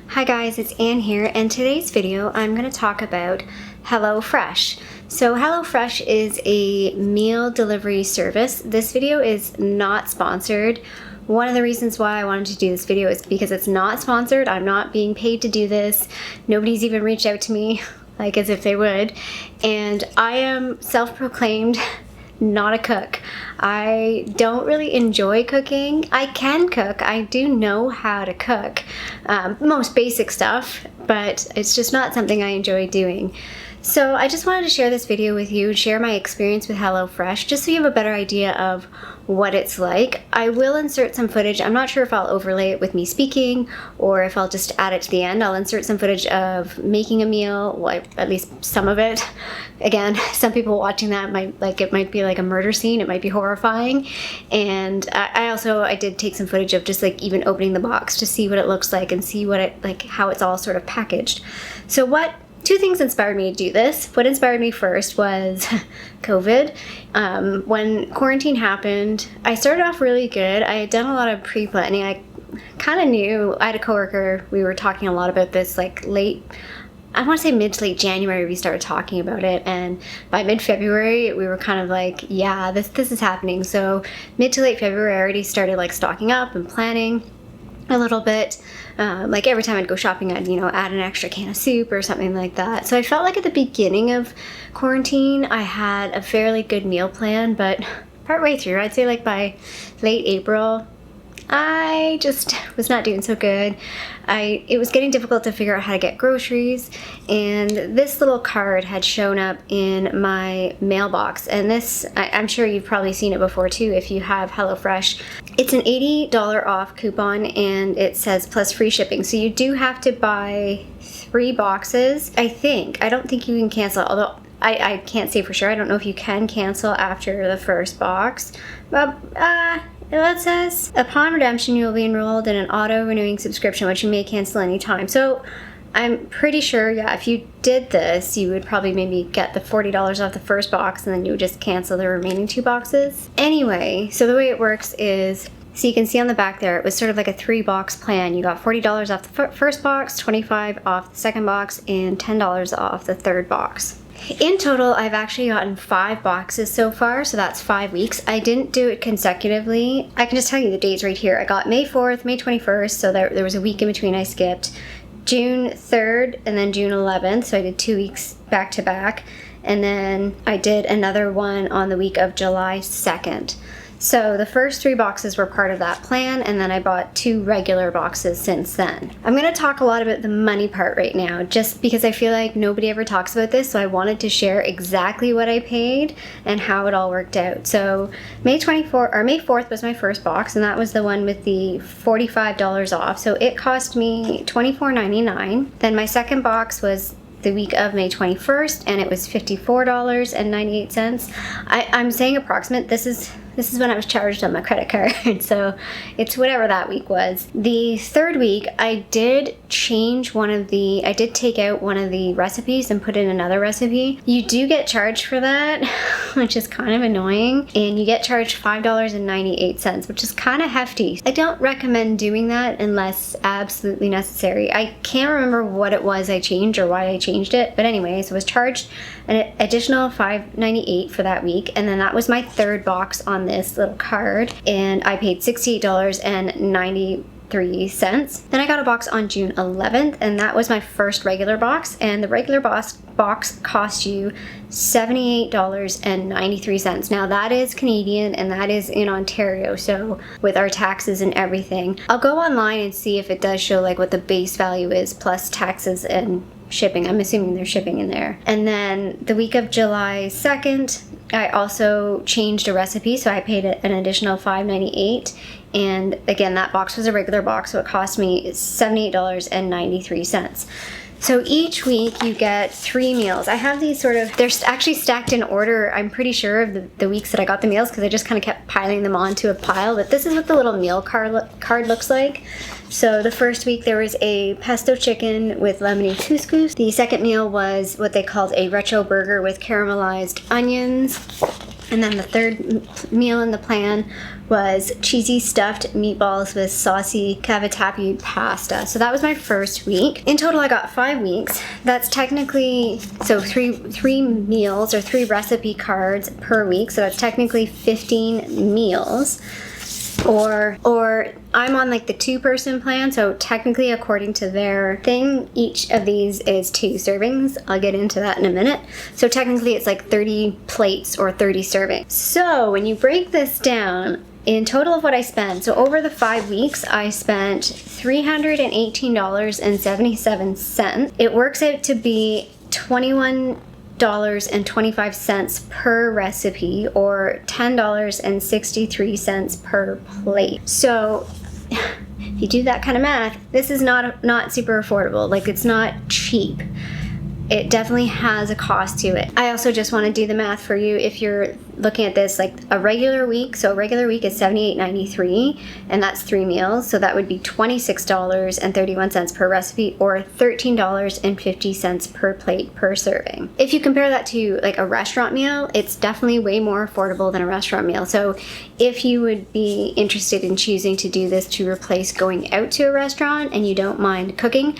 Hi guys, it's Anne here, and today's video I'm going to talk about HelloFresh. So HelloFresh is a meal delivery service. This video is not sponsored. One of the reasons why I wanted to do this video is because it's not sponsored. I'm not being paid to do this. Nobody's even reached out to me, like as if they would. And I am self-proclaimed not a cook. I don't really enjoy cooking. I can cook. I do know how to cook. Most basic stuff, but it's just not something I enjoy doing. So I just wanted to share this video with you, share my experience with HelloFresh, just so you have a better idea of what it's like. I will insert some footage. I'm not sure if I'll overlay it with me speaking or if I'll just add it to the end. I'll insert some footage of making a meal, well, at least some of it. Again, some people watching that it might be like a murder scene. It might be horrifying. And I did take some footage of just like even opening the box to see what it looks like and see what it, how it's all sort of packaged. So two things inspired me to do this. What inspired me first was COVID. When quarantine happened, I started off really good. I had done a lot of pre-planning. I kind of knew, I had a coworker, we were talking a lot about this like I want to say mid to late January we started talking about it, and by mid-February we were kind of like, yeah, this is happening. So mid to late February I already started like stocking up and planning a little bit. Like every time I'd go shopping, I'd, add an extra can of soup or something like that. So I felt like at the beginning of quarantine, I had a fairly good meal plan, but partway through, I'd say like by late April, I just was not doing so good. It was getting difficult to figure out how to get groceries, and this little card had shown up in my mailbox, and this, I'm sure you've probably seen it before too if you have HelloFresh. It's an $80 off coupon, and it says plus free shipping, so you do have to buy 3 boxes, I think. I don't think you can cancel, although I can't say for sure. I don't know if you can cancel after the first box, but it says, upon redemption, you will be enrolled in an auto-renewing subscription, which you may cancel anytime. So I'm pretty sure, yeah, if you did this, you would probably maybe get the $40 off the first box, and then you would just cancel the remaining 2 boxes. Anyway, so the way it works is, so you can see on the back there, it was sort of like a 3-box plan. You got $40 off the first box, $25 off the second box, and $10 off the third box. In total, I've actually gotten 5 boxes so far, so that's 5 weeks. I didn't do it consecutively. I can just tell you the dates right here. I got May 4th, May 21st, so there was a week in between I skipped. June 3rd, and then June 11th, so I did 2 weeks back to back. And then I did another one on the week of July 2nd. So the first 3 boxes were part of that plan, and then I bought 2 regular boxes since then. I'm going to talk a lot about the money part right now, just because I feel like nobody ever talks about this, so I wanted to share exactly what I paid and how it all worked out. So May 4th was my first box, and that was the one with the $45 off. So it cost me $24.99. Then my second box was the week of May 21st, and it was $54.98. I'm saying approximate. This is when I was charged on my credit card, so it's whatever that week was. The third week, I did take out one of the recipes and put in another recipe. You do get charged for that, which is kind of annoying, and you get charged $5.98, which is kind of hefty. I don't recommend doing that unless absolutely necessary. I can't remember what it was I changed or why I changed it, but anyway, so I was charged an additional $5.98 for that week, and then that was my third box on this little card, and I paid $68.93. Then I got a box on June 11th, and that was my first regular box, and the regular box cost you $78.93. Now that is Canadian, and that is in Ontario, so with our taxes and everything. I'll go online and see if it does show like what the base value is plus taxes and shipping. I'm assuming there's shipping in there. And then the week of July 2nd, I also changed a recipe, so I paid an additional $5.98. And again, that box was a regular box, so it cost me $78.93. So each week you get 3 meals. I have these they're actually stacked in order, I'm pretty sure, of the weeks that I got the meals, because I just kind of kept piling them onto a pile. But this is what the little meal card looks like. So the first week there was a pesto chicken with lemony couscous. The second meal was what they called a retro burger with caramelized onions. And then the third meal in the plan was cheesy stuffed meatballs with saucy cavatappi pasta. So that was my first week. In total, I got 5 weeks. That's technically, so three meals or 3 recipe cards per week. So that's technically 15 meals. Or I'm on like the 2-person plan, so technically according to their thing, each of these is 2 servings. I'll get into that in a minute. So technically it's like 30 plates or 30 servings. So when you break this down, in total of what I spent, so over the 5 weeks, I spent $318.77. It works out to be $21.25 per recipe, or $10.63 per plate. So if you do that kind of math, this is not super affordable. Like, it's not cheap. It definitely has a cost to it. I also just want to do the math for you if you're looking at this like a regular week. So a regular week is $78.93, and that's 3 meals. So that would be $26.31 per recipe, or $13.50 per plate per serving. If you compare that to like a restaurant meal, it's definitely way more affordable than a restaurant meal. So if you would be interested in choosing to do this to replace going out to a restaurant and you don't mind cooking,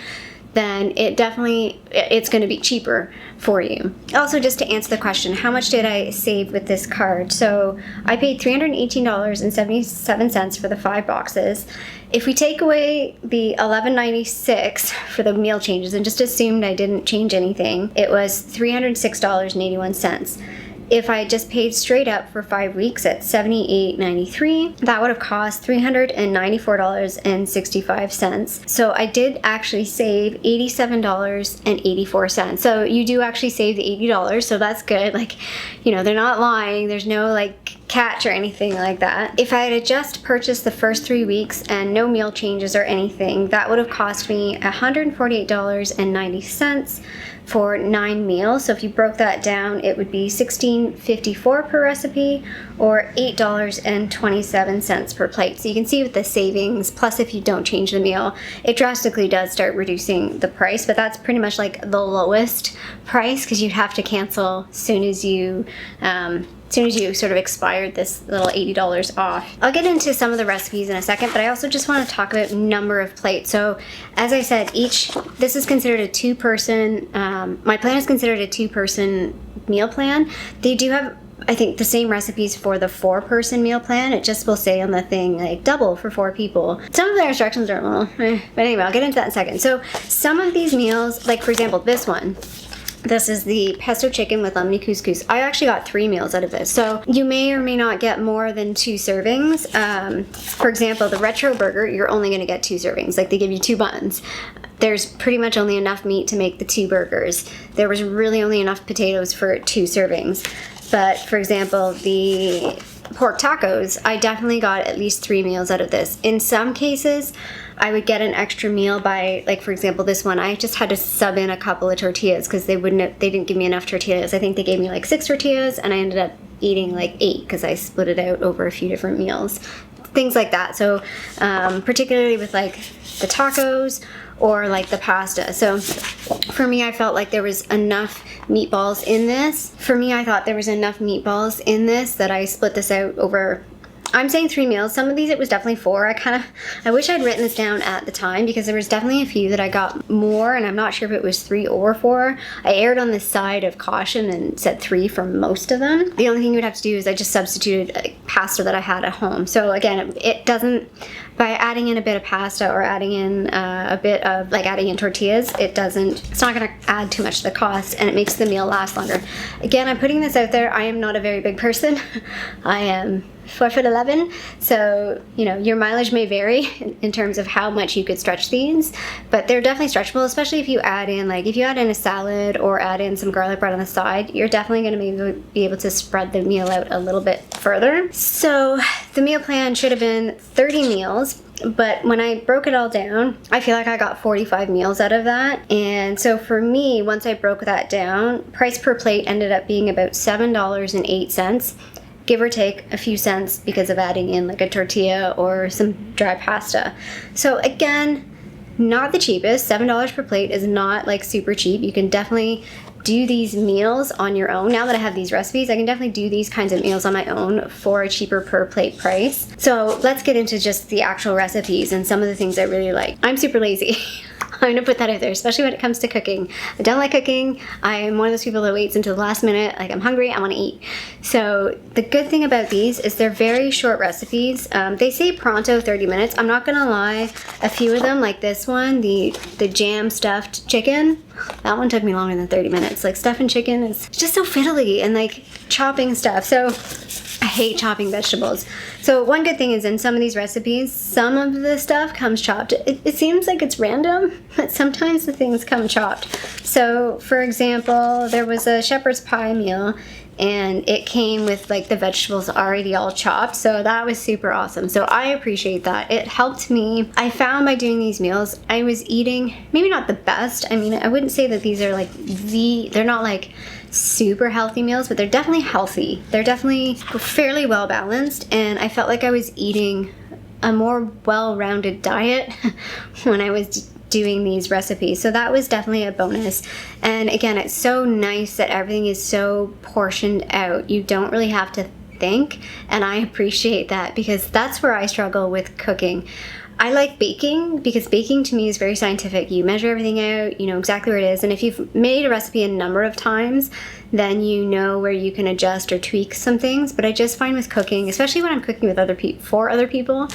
then it's going to be cheaper for you. Also, just to answer the question, how much did I save with this card? So I paid $318.77 for the 5 boxes. If we take away the $11.96 for the meal changes and just assumed I didn't change anything, it was $306.81. If I just paid straight up for 5 weeks at $78.93, that would have cost $394.65. So I did actually save $87.84. So you do actually save the $80, so that's good. Like, you know, they're not lying. There's no like catch or anything like that. If I had just purchased the first 3 weeks and no meal changes or anything, that would have cost me $148.90 for 9 meals. So if you broke that down, it would be $16.54 per recipe, or $8.27 per plate. So you can see with the savings, plus if you don't change the meal, it drastically does start reducing the price, but that's pretty much like the lowest price, because you'd have to cancel as soon as you sort of expired this little $80 off. I'll get into some of the recipes in a second, but I also just want to talk about number of plates. So as I said, this is considered a 2-person, my plan is considered a 2-person meal plan. They do have, I think, the same recipes for the 4-person meal plan. It just will say on the thing like double for 4 people. Some of their instructions are but anyway, I'll get into that in a second. So some of these meals, like for example, this one, this is the pesto chicken with lemony couscous. I actually got 3 meals out of this. So you may or may not get more than 2 servings. For example, the retro burger, you're only gonna get 2 servings. Like, they give you 2 buns. There's pretty much only enough meat to make the 2 burgers. There was really only enough potatoes for 2 servings. But for example, the pork tacos, I definitely got at least 3 meals out of this. In some cases, I would get an extra meal by, like for example, this one, I just had to sub in a couple of tortillas because they didn't give me enough tortillas. I think they gave me like 6 tortillas, and I ended up eating like 8 because I split it out over a few different meals. Things like that. So particularly with like the tacos or like the pasta. So for me, I felt like there was enough meatballs in this. I thought there was enough meatballs in this that I split this out over, I'm saying 3 meals. Some of these it was definitely 4. I wish I'd written this down at the time, because there was definitely a few that I got more, and I'm not sure if it was 3 or 4. I erred on the side of caution and said 3 for most of them. The only thing you would have to do is I just substituted pasta that I had at home. So again, it doesn't, by adding in a bit of pasta or adding in a bit of adding in tortillas, it's not going to add too much to the cost, and it makes the meal last longer. Again, I'm putting this out there. I am not a very big person. I am 4'11", so your mileage may vary in terms of how much you could stretch these, but they're definitely stretchable, especially if you add in a salad or add in some garlic bread on the side. You're definitely going to be able to spread the meal out a little bit further. So the meal plan should have been 30 meals, but when I broke it all down, I feel like I got 45 meals out of that. And so for me, once I broke that down, price per plate ended up being about $7.08, give or take a few cents because of adding in a tortilla or some dry pasta. So again, not the cheapest. $7 per plate is not like super cheap. You can definitely do these meals on your own. Now that I have these recipes, I can definitely do these kinds of meals on my own for a cheaper per plate price. So let's get into just the actual recipes and some of the things I really like. I'm super lazy. I'm gonna put that out there, especially when it comes to cooking. I don't like cooking. I'm one of those people that waits until the last minute, like I'm hungry, I wanna eat. So the good thing about these is they're very short recipes. They say pronto 30 minutes. I'm not gonna lie, a few of them, like this one, the jam stuffed chicken, that one took me longer than 30 minutes. Like stuffing chicken is just so fiddly and like chopping stuff. So I hate chopping vegetables. So one good thing is in some of these recipes, some of the stuff comes chopped. It seems like it's random, but sometimes the things come chopped. So for example, there was a shepherd's pie meal and it came with like the vegetables already all chopped. So that was super awesome. So I appreciate that. It helped me. I found by doing these meals, I was eating maybe not the best. I mean, I wouldn't say that these are like they're not like super healthy meals, but they're definitely healthy. They're definitely fairly well balanced, and I felt like I was eating a more well-rounded diet when I was doing these recipes. So that was definitely a bonus. And again, it's so nice that everything is so portioned out. You don't really have to think, and I appreciate that because that's where I struggle with cooking. I like baking because baking to me is very scientific. You measure everything out, you know exactly where it is, and if you've made a recipe a number of times, then you know where you can adjust or tweak some things. But I just find with cooking, especially when I'm cooking with for other people,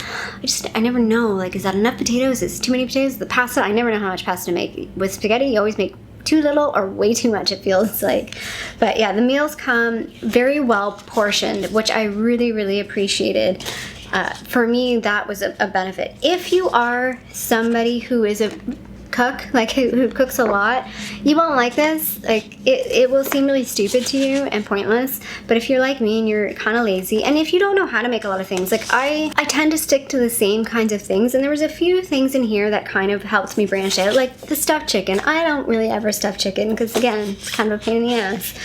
I never know, like, is that enough potatoes? Is it too many potatoes? The pasta, I never know how much pasta to make. With spaghetti, you always make too little or way too much, it feels like. But yeah, the meals come very well portioned, which I really, really appreciated. For me, that was a benefit. If you are somebody who is a cook, like who cooks a lot, you won't like this. Like it will seem really stupid to you and pointless. But if you're like me and you're kind of lazy, and if you don't know how to make a lot of things, like I tend to stick to the same kinds of things. And there was a few things in here that kind of helped me branch out, like the stuffed chicken. I don't really ever stuff chicken because again, it's kind of a pain in the ass.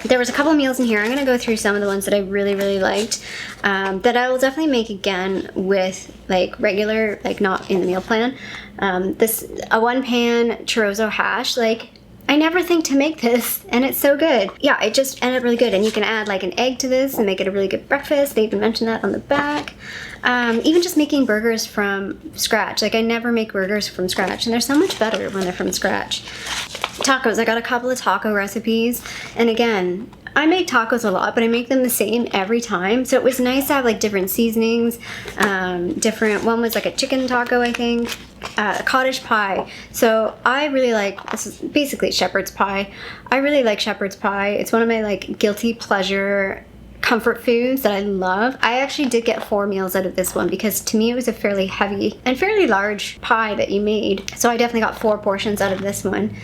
There was a couple meals in here. I'm gonna go through some of the ones that I really, really liked that I will definitely make again with like regular, like not in the meal plan. A one pan chorizo hash, like I never think to make this and it's so good. Yeah, it just ended up really good, and you can add like an egg to this and make it a really good breakfast. They even mentioned that on the back. Even just making burgers from scratch. Like I never make burgers from scratch, and they're so much better when they're from scratch. Tacos, I got a couple of taco recipes, and again, I make tacos a lot, but I make them the same every time. So it was nice to have like different seasonings, one was like a chicken taco, I think, cottage pie. So I really like, this is basically shepherd's pie. I really like shepherd's pie. It's one of my like guilty pleasure comfort foods that I love. I actually did get 4 meals out of this one because to me it was a fairly heavy and fairly large pie that you made. So I definitely got 4 portions out of this one.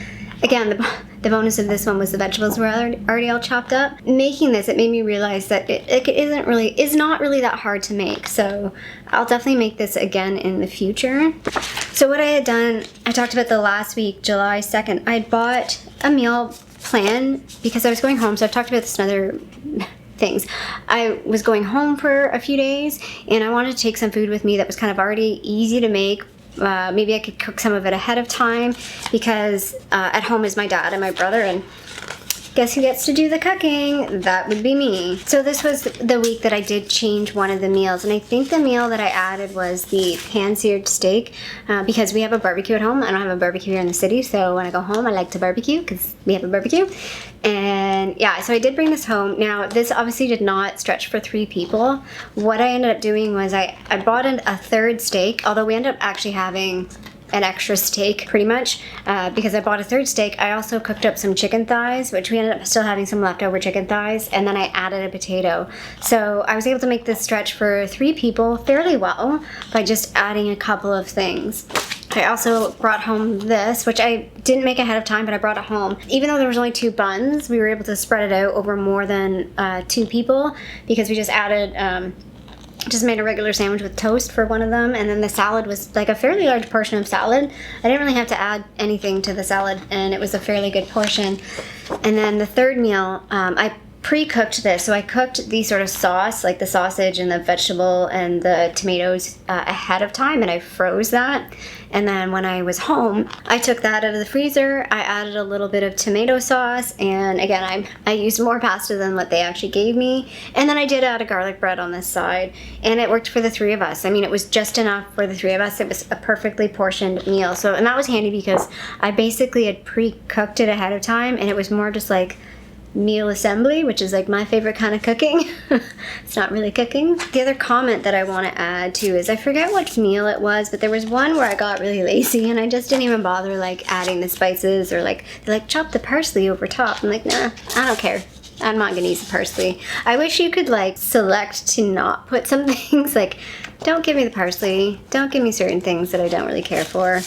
Again, the bonus of this one was the vegetables were already all chopped up. Making this, it made me realize that it is not really that hard to make. So I'll definitely make this again in the future. So what I had done, I talked about the last week, July 2nd, I had bought a meal plan because I was going home. So I've talked about this in other things. I was going home for a few days and I wanted to take some food with me that was kind of already easy to make. Maybe I could cook some of it ahead of time because at home is my dad and my brother, and guess who gets to do the cooking? That would be me. So this was the week that I did change one of the meals, and I think the meal that I added was the pan-seared steak because we have a barbecue at home. I don't have a barbecue here in the city, so when I go home I like to barbecue because we have a barbecue. And yeah, so I did bring this home. Now this obviously did not stretch for 3 people. What I ended up doing was I bought a third steak, although we ended up actually having an extra steak pretty much because I bought a third steak. I also cooked up some chicken thighs, which we ended up still having some leftover chicken thighs, and then I added a potato. So I was able to make this stretch for 3 people fairly well by just adding a couple of things. I also brought home this, which I didn't make ahead of time, but I brought it home. Even though there was only 2 buns, we were able to spread it out over more than 2 people because we just added just made a regular sandwich with toast for one of them, and then the salad was like a fairly large portion of salad. I didn't really have to add anything to the salad, and it was a fairly good portion. And then the third meal, I pre-cooked this. So I cooked the sort of sauce, like the sausage and the vegetable and the tomatoes ahead of time, and I froze that. And then when I was home, I took that out of the freezer. I added a little bit of tomato sauce, and again, I used more pasta than what they actually gave me. And then I did add a garlic bread on this side, and it worked for the 3 of us. I mean, it was just enough for the 3 of us. It was a perfectly portioned meal. So, and that was handy because I basically had pre-cooked it ahead of time, and it was more just like meal assembly, which is like my favorite kind of cooking. It's not really cooking. The other comment that I want to add too is I forget what meal it was, but there was one where I got really lazy and I just didn't even bother like adding the spices, or like they're like, chop the parsley over top. I'm like, nah, I don't care. I'm not gonna use the parsley. I wish you could like select to not put some things, like don't give me the parsley, don't give me certain things that I don't really care for.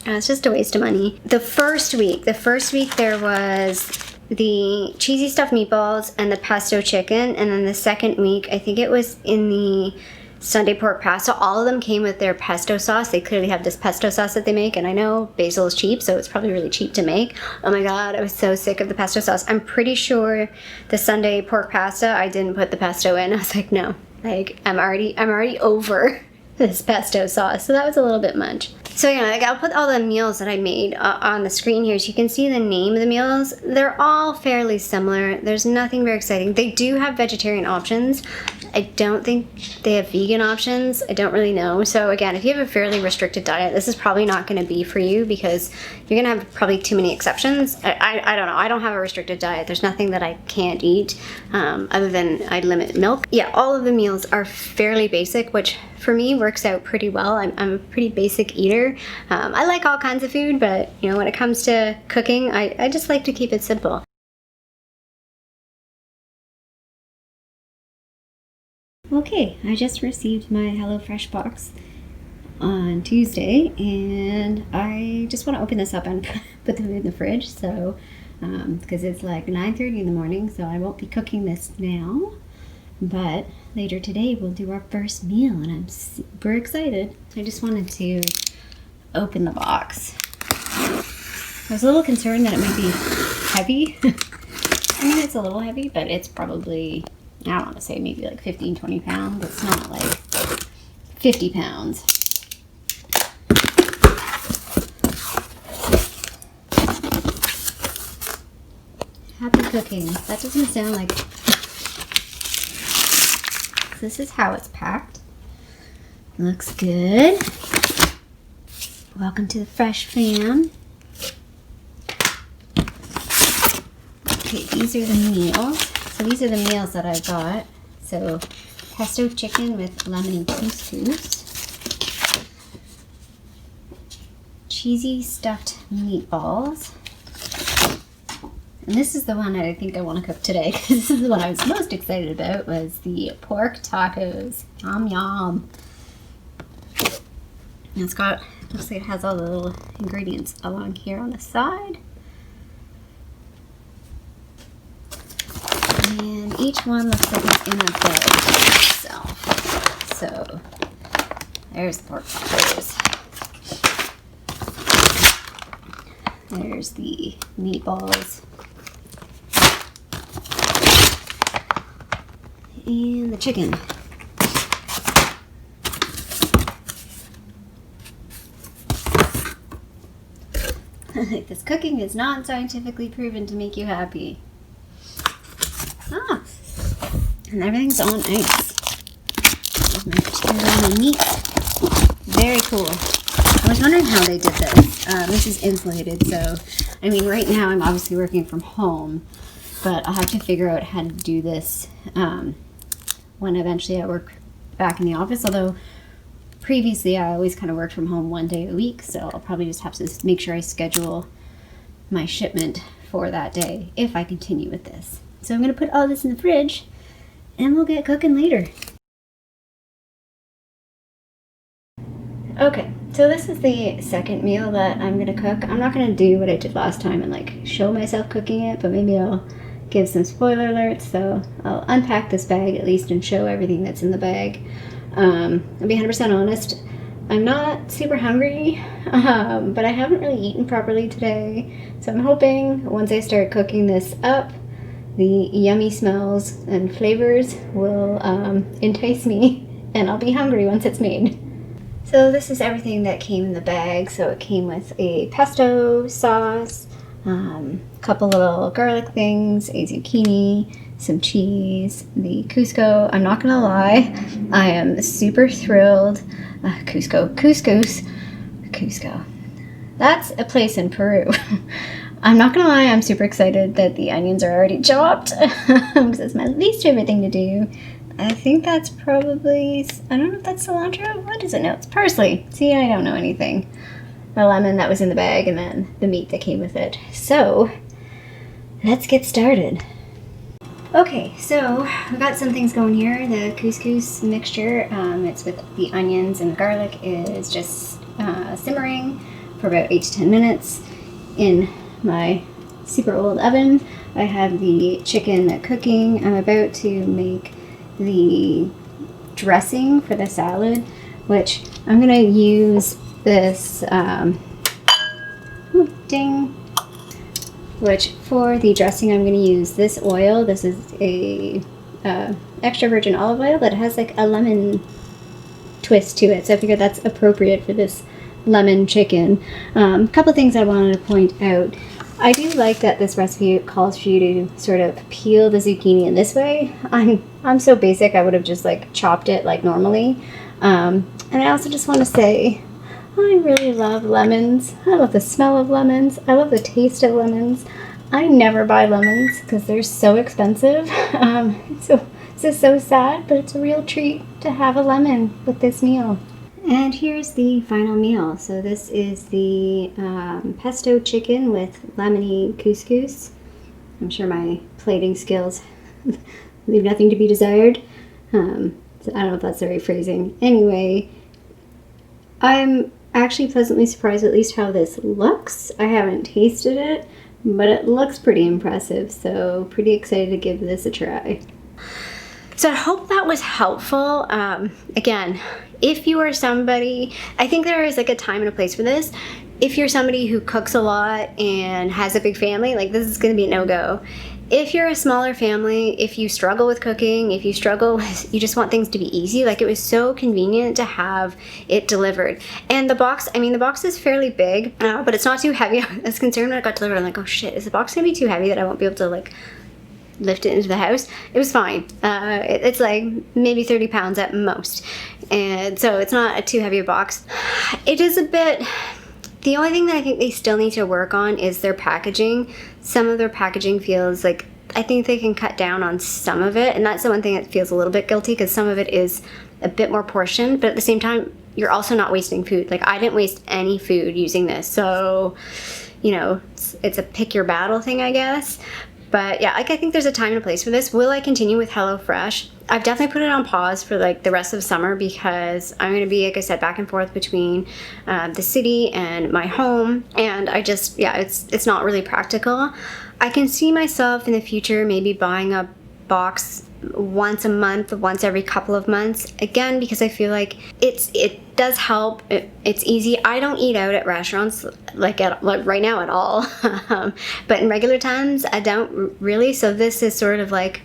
It's just a waste of money. The first week there was the cheesy stuffed meatballs and the pesto chicken, and then the second week, I think it was in the Sunday pork pasta, all of them came with their pesto sauce. They clearly have this pesto sauce that they make, and I know basil is cheap, so it's probably really cheap to make. Oh my god, I was so sick of the pesto sauce. I'm pretty sure the Sunday pork pasta, I didn't put the pesto in. I was like, no, like I'm already over this pesto sauce, so that was a little bit much. So yeah, like I'll put all the meals that I made on the screen here so you can see the name of the meals. They're all fairly similar. There's nothing very exciting. They do have vegetarian options. I don't think they have vegan options. I don't really know. So again, if you have a fairly restricted diet, this is probably not going to be for you because you're going to have probably too many exceptions. I don't know. I don't have a restricted diet. There's nothing that I can't eat other than I limit milk. Yeah, all of the meals are fairly basic, which for me works out pretty well. I'm a pretty basic eater. I like all kinds of food, but you know, when it comes to cooking, I just like to keep it simple. Okay, I just received my HelloFresh box on Tuesday, and I just want to open this up and put them in the fridge. So, because it's like 9:30 in the morning, so I won't be cooking this now. But later today we'll do our first meal, and I'm super excited. I just wanted to open the box. I was a little concerned that it might be heavy. I mean, it's a little heavy, but it's probably, I don't want to say maybe like 15, 20 pounds. It's not like 50 pounds. Happy cooking. That doesn't sound like... This is how it's packed. Looks good. Welcome to the Fresh fam. Okay, these are the meals. So these are the meals that I got. So pesto chicken with lemony couscous, cheesy stuffed meatballs, and this is the one that I think I want to cook today because this is the one I was most excited about, was the pork tacos. Yum yum. And it's got, looks like it has all the little ingredients along here on the side. And each one looks like it's in a bag itself. So there's the pork tacos. There's the meatballs. And the chicken. This cooking is not scientifically proven to make you happy. Ah, and everything's on ice. There's my chicken and my meat. Very cool. I was wondering how they did this. This is insulated, so I mean, right now I'm obviously working from home, but I'll have to figure out how to do this when eventually I work back in the office. Although previously I always kind of worked from home one day a week, so I'll probably just have to make sure I schedule my shipment for that day if I continue with this. So I'm going to put all this in the fridge and we'll get cooking later. Okay, so this is the second meal that I'm going to cook. I'm not going to do what I did last time and like show myself cooking it, but maybe I'll give some spoiler alerts. So I'll unpack this bag at least and show everything that's in the bag. I'll be 100% honest. I'm not super hungry, but I haven't really eaten properly today. So I'm hoping once I start cooking this up the yummy smells and flavors will entice me, and I'll be hungry once it's made. So this is everything that came in the bag. So it came with a pesto sauce, a couple little garlic things, a zucchini, some cheese, the Cusco. I'm not gonna lie, I am super thrilled. Couscous. That's a place in Peru. I'm not gonna lie, I'm super excited that the onions are already chopped because it's my least favorite thing to do. I think that's probably, I don't know if that's cilantro. What is it? No, it's parsley. See, I don't know anything. The lemon that was in the bag, and then the meat that came with it. So, let's get started. Okay, so we've got some things going here. The couscous mixture, it's with the onions and the garlic, is just simmering for about 8 to 10 minutes in my super old oven. I have the chicken cooking. I'm about to make the dressing for the salad, which I'm gonna use this which for the dressing I'm gonna use this oil. This is a extra virgin olive oil that has like a lemon twist to it, so I figured that's appropriate for this lemon chicken. A couple of things I wanted to point out. I do like that this recipe calls for you to sort of peel the zucchini in this way. I'm so basic, I would have just like chopped it like normally. And I also just want to say, I really love lemons. I love the smell of lemons. I love the taste of lemons. I never buy lemons because they're so expensive. So this is so sad, but it's a real treat to have a lemon with this meal. And here's the final meal. So this is the pesto chicken with lemony couscous. I'm sure my plating skills leave nothing to be desired. So I don't know if that's the right phrasing. Anyway, I'm actually pleasantly surprised at least how this looks. I haven't tasted it, but it looks pretty impressive. So pretty excited to give this a try. So I hope that was helpful. Again, if you are somebody, I think there is like a time and a place for this. If you're somebody who cooks a lot and has a big family, like this is gonna be a no-go. If you're a smaller family, if you struggle with cooking, if you struggle with, you just want things to be easy, like it was so convenient to have it delivered. And the box, I mean, the box is fairly big, but it's not too heavy. I was concerned when it got delivered. I'm like, oh shit, is the box gonna be too heavy that I won't be able to like lift it into the house? It was fine. It's like maybe 30 pounds at most, and so it's not a too heavy a box. It is a bit, the only thing that I think they still need to work on is their packaging. Some of their packaging feels like, I think they can cut down on some of it, and that's the one thing that feels a little bit guilty because some of it is a bit more portioned, but at the same time you're also not wasting food. Like I didn't waste any food using this, so you know, it's a pick your battle thing, I guess. But yeah, like I think there's a time and a place for this. Will I continue with HelloFresh? I've definitely put it on pause for like the rest of summer because I'm going to be, like I said, back and forth between the city and my home. And I just, yeah, it's not really practical. I can see myself in the future maybe buying a box once a month, once every couple of months, again because I feel like it does help. It's easy. I don't eat out at restaurants like right now at all, but in regular times I don't really. So this is sort of like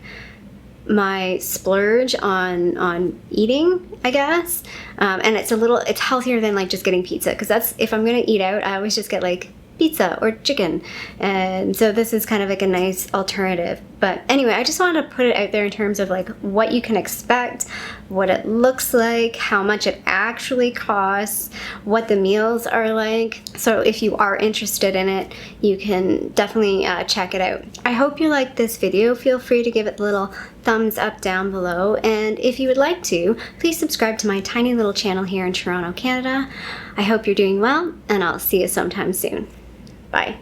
my splurge on eating, I guess. And it's healthier than like just getting pizza, because that's, if I'm gonna eat out, I always just get like pizza or chicken, and so this is kind of like a nice alternative. But anyway, I just wanted to put it out there in terms of like what you can expect, what it looks like, how much it actually costs, what the meals are like. So if you are interested in it, you can definitely check it out. I hope you liked this video. Feel free to give it a little thumbs up down below, and if you would like to, please subscribe to my tiny little channel here in Toronto, Canada. I hope you're doing well, and I'll see you sometime soon. Bye.